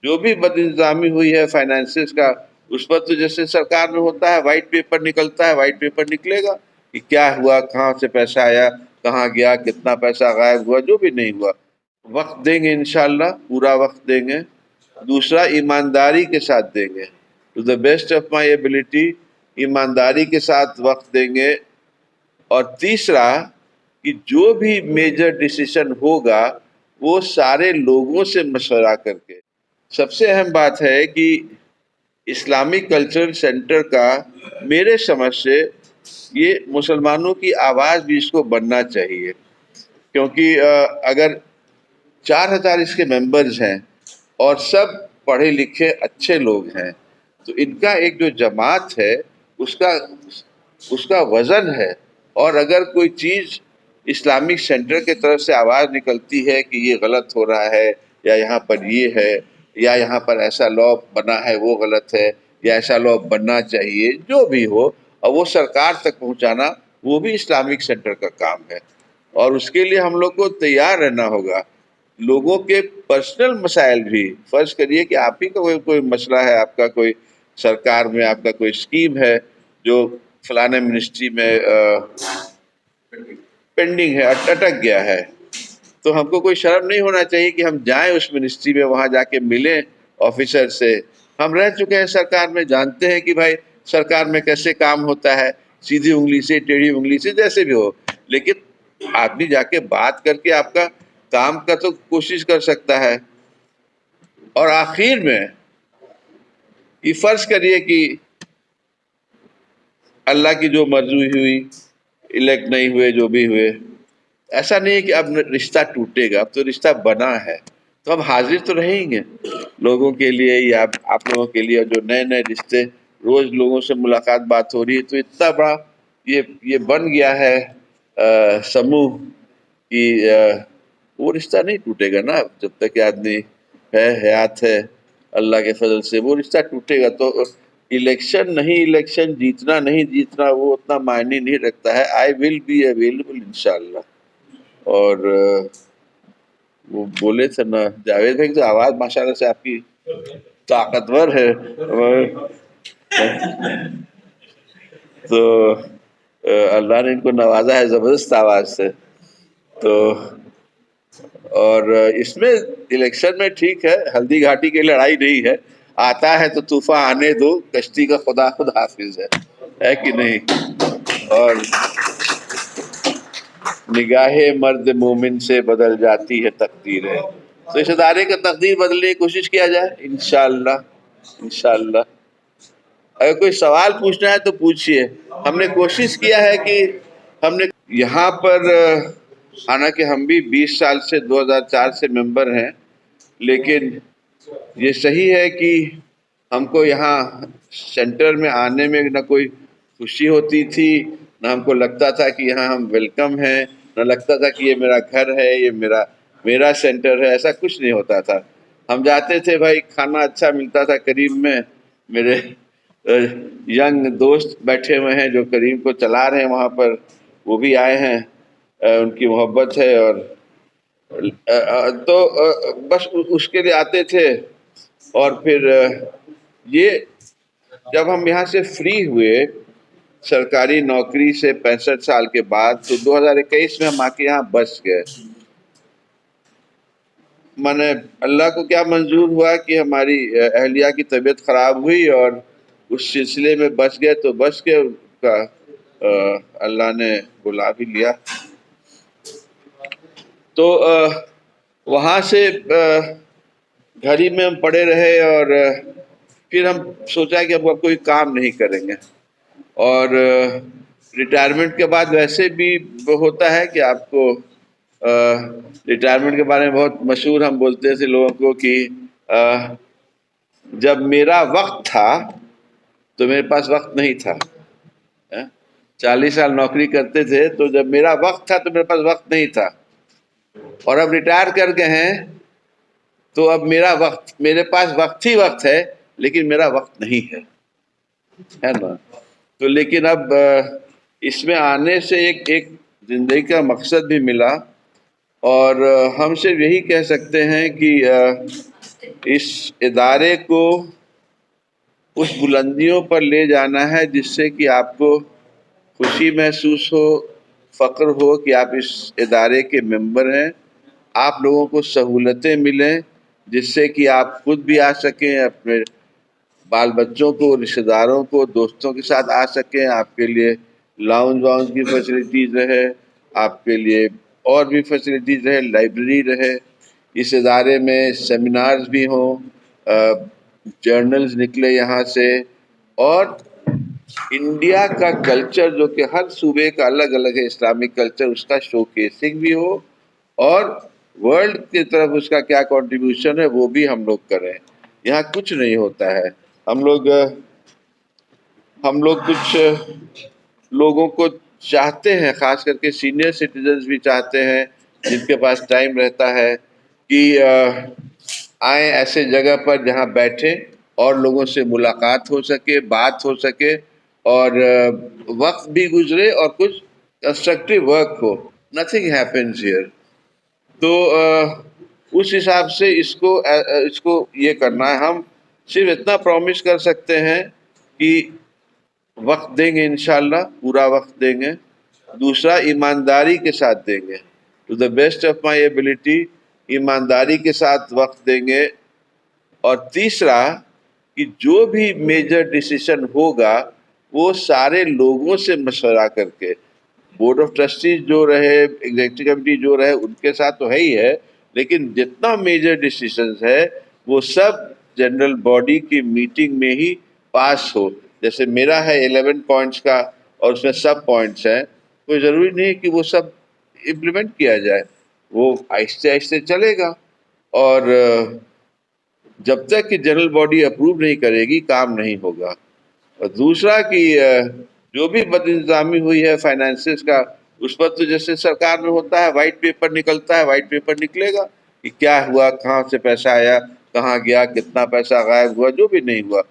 جو بھی بد انتظامی ہوئی ہے فائنانسز کا، اس پر تو جیسے سرکار میں ہوتا ہے وائٹ پیپر نکلتا ہے، وائٹ پیپر نکلے گا کہ کیا ہوا، کہاں سے پیسہ آیا، کہاں گیا، کتنا پیسہ غائب ہوا، جو بھی نہیں ہوا۔ وقت دیں گے انشاءاللہ، پورا وقت دیں گے۔ دوسرا، ایمانداری کے ساتھ دیں گے، to the best of my ability, ایمانداری کے ساتھ وقت دیں گے۔ اور تیسرا کہ جو بھی میجر ڈیسیشن ہوگا وہ سارے لوگوں سے مشورہ کر کے۔ سب سے اہم بات ہے کہ اسلامک کلچرل سینٹر کا میرے سمجھ سے یہ مسلمانوں کی آواز بھی اس کو بننا چاہیے، کیونکہ اگر 4000 اس کے ممبرز ہیں اور سب پڑھے لکھے اچھے لوگ ہیں تو ان کا ایک جو جماعت ہے اس کا وزن ہے۔ اور اگر کوئی چیز اسلامک سینٹر کے طرف سے آواز نکلتی ہے کہ یہ غلط ہو رہا ہے، یا یہاں پر یہ ہے، یا یہاں پر ایسا لا بنا ہے وہ غلط ہے، یا ایسا لا بننا چاہیے، جو بھی ہو، اور وہ سرکار تک پہنچانا، وہ بھی اسلامک سینٹر کا کام ہے۔ اور اس کے لیے ہم لوگ کو تیار رہنا ہوگا۔ لوگوں کے پرسنل مسائل بھی، فرض کریے کہ آپ ہی کا کوئی مسئلہ ہے، آپ کا کوئی سرکار میں آپ کا کوئی اسکیم ہے جو فلانے منسٹری میں پینڈنگ ہے، اٹک گیا ہے، تو ہم کو کوئی شرم نہیں ہونا چاہیے کہ ہم جائیں اس منسٹری میں، وہاں جا کے ملیں آفیسر سے۔ ہم رہ چکے ہیں سرکار میں، جانتے ہیں کہ بھائی سرکار میں کیسے کام ہوتا ہے، سیدھی انگلی سے، ٹیڑھی انگلی سے، جیسے بھی ہو، لیکن آدمی جا کے بات کر کے آپ کا کام کا تو کوشش کر سکتا ہے۔ اور آخر میں یہ فرض کریے کہ اللہ کی جو مرضی ہوئی، الیکٹ نہیں ہوئے، جو بھی ہوئے، ایسا نہیں ہے کہ اب رشتہ ٹوٹے گا، اب تو رشتہ بنا ہے، تو اب حاضر تو رہیں گے لوگوں کے لیے، یا آپ لوگوں کے لیے، جو نئے نئے رشتے، روز لوگوں سے ملاقات بات ہو رہی ہے، تو اتنا بڑا یہ بن گیا ہے سموہ کہ وہ رشتہ نہیں ٹوٹے گا نا، جب تک کہ آدمی ہے، حیات ہے، اللہ کے فضل سے وہ رشتہ ٹوٹے گا۔ تو الیکشن نہیں، الیکشن جیتنا نہیں جیتنا، وہ اتنا معنی نہیں رکھتا ہے۔ آئی ول بی اویلیبل انشاءاللہ۔ اور وہ بولے تھے نا جاوید بھائی، تو آواز ماشاءاللہ سے آپ کی طاقتور ہے، تو اللہ نے ان کو نوازا ہے زبردست آواز سے۔ تو اور اس میں الیکشن میں ٹھیک ہے، ہلدی گھاٹی کی لڑائی نہیں ہے، آتا ہے تو طوفان آنے دو، کشتی کا خدا خود حافظ ہے کہ نہیں؟ اور نگاہ مرد مومن سے بدل جاتی ہے تقدیریں، تو اس ادارے کا تقدیر بدلنے کی کوشش کیا جائے انشاءاللہ، انشاءاللہ۔ اگر کوئی سوال پوچھنا ہے تو پوچھئے۔ ہم نے کوشش کیا ہے کہ ہم نے یہاں پر، حالانکہ ہم بھی 20 سال سے 2004 سے ممبر ہیں، لیکن یہ صحیح ہے کہ ہم کو یہاں سینٹر میں آنے میں نہ کوئی خوشی ہوتی تھی، نہ ہم کو لگتا تھا کہ یہاں ہم ویلکم ہیں، نہ لگتا تھا کہ یہ میرا گھر ہے، یہ میرا سینٹر ہے، ایسا کچھ نہیں ہوتا تھا۔ ہم جاتے تھے، بھائی کھانا اچھا ملتا تھا کریم میں، میرے ینگ دوست بیٹھے ہوئے ہیں جو کریم کو چلا رہے ہیں وہاں پر، وہ بھی آئے ہیں، ان کی محبت ہے، اور تو بس اس کے لیے آتے تھے۔ اور پھر یہ جب ہم یہاں سے فری ہوئے سرکاری نوکری سے 65 سال کے بعد، تو 2021 میں ہم آ کے یہاں بس گئے۔ میں اللہ کو کیا منظور ہوا کہ ہماری اہلیہ کی طبیعت خراب ہوئی اور اس سلسلے میں بس گئے، تو بس کے کا اللہ نے بلا بھی لیا۔ تو وہاں سے گھر ہی میں ہم پڑے رہے، اور پھر ہم سوچا کہ اب کوئی کام نہیں کریں گے۔ اور ریٹائرمنٹ کے بعد ویسے بھی ہوتا ہے کہ آپ کو ریٹائرمنٹ کے بارے میں بہت مشہور ہم بولتے تھے لوگوں کو کہ جب میرا وقت تھا تو میرے پاس وقت نہیں تھا۔ 40 سال نوکری کرتے تھے، تو جب میرا وقت تھا تو میرے پاس وقت نہیں تھا، اور اب ریٹائر کر کے ہیں تو اب میرے پاس وقت ہی وقت ہے، لیکن میرا وقت نہیں ہے نا۔ تو لیکن اب اس میں آنے سے ایک زندگی کا مقصد بھی ملا، اور ہم صرف یہی کہہ سکتے ہیں کہ اس ادارے کو اس بلندیوں پر لے جانا ہے جس سے کہ آپ کو خوشی محسوس ہو، فخر ہو کہ آپ اس ادارے کے ممبر ہیں، آپ لوگوں کو سہولتیں ملیں جس سے کہ آپ خود بھی آ سکیں، اپنے بال بچوں کو، رشتہ داروں کو، دوستوں کے ساتھ آ سکیں، آپ کے لیے لاؤنج واؤنج کی فیسلٹیز رہے، آپ کے لیے اور بھی فیسلٹیز رہے، لائبریری رہے، اس ادارے میں سیمینارز بھی ہوں، جرنلز نکلے یہاں سے، اور انڈیا کا کلچر جو کہ ہر صوبے کا الگ الگ ہے، اسلامک کلچر، اس کا شو کیسنگ بھی ہو، اور ورلڈ کی طرف اس کا کیا کنٹریبیوشن ہے وہ بھی ہم لوگ کریں۔ یہاں کچھ نہیں ہوتا ہے، ہم لوگ کچھ لوگوں کو چاہتے ہیں، خاص کر کے سینئر سٹیزنز بھی چاہتے ہیں جن کے پاس ٹائم رہتا ہے کہ آئیں ایسے جگہ پر جہاں بیٹھیں اور لوگوں سے ملاقات ہو سکے، بات ہو سکے، اور وقت بھی گزرے اور کچھ کنسٹرکٹیو ورک ہو۔ Nothing happens here. تو اس حساب سے اس کو یہ کرنا ہے۔ ہم صرف اتنا پرومس کر سکتے ہیں کہ وقت دیں گے، انشاءاللہ پورا وقت دیں گے، دوسرا ایمانداری کے ساتھ دیں گے، to the best of my ability ایمانداری کے ساتھ وقت دیں گے، اور تیسرا کہ جو بھی میجر ڈیسیشن ہوگا وہ سارے لوگوں سے مشورہ کر کے، بورڈ آف ٹرسٹیز جو رہے، ایگزیکٹو کمیٹی جو رہے، ان کے ساتھ تو ہے ہی ہے، لیکن جتنا میجر ڈیسیشنز ہے وہ سب جنرل باڈی کی میٹنگ میں ہی پاس ہو۔ جیسے میرا ہے 11 پوائنٹس کا اور اس میں سب پوائنٹس ہیں، کوئی ضروری نہیں کہ وہ سب امپلیمنٹ کیا جائے، وہ آہستہ آہستہ چلے گا، اور جب تک کہ جنرل باڈی اپروو نہیں کرے گی کام نہیں ہوگا۔ اور دوسرا کہ جو بھی بد انتظامی ہوئی ہے فائنانسز کا، اس پر تو جیسے سرکار میں ہوتا ہے وائٹ پیپر نکلتا ہے، وائٹ پیپر نکلے گا کہ کیا ہوا، کہاں سے پیسہ آیا، کہاں گیا، کتنا پیسہ غائب ہوا، جو بھی نہیں ہوا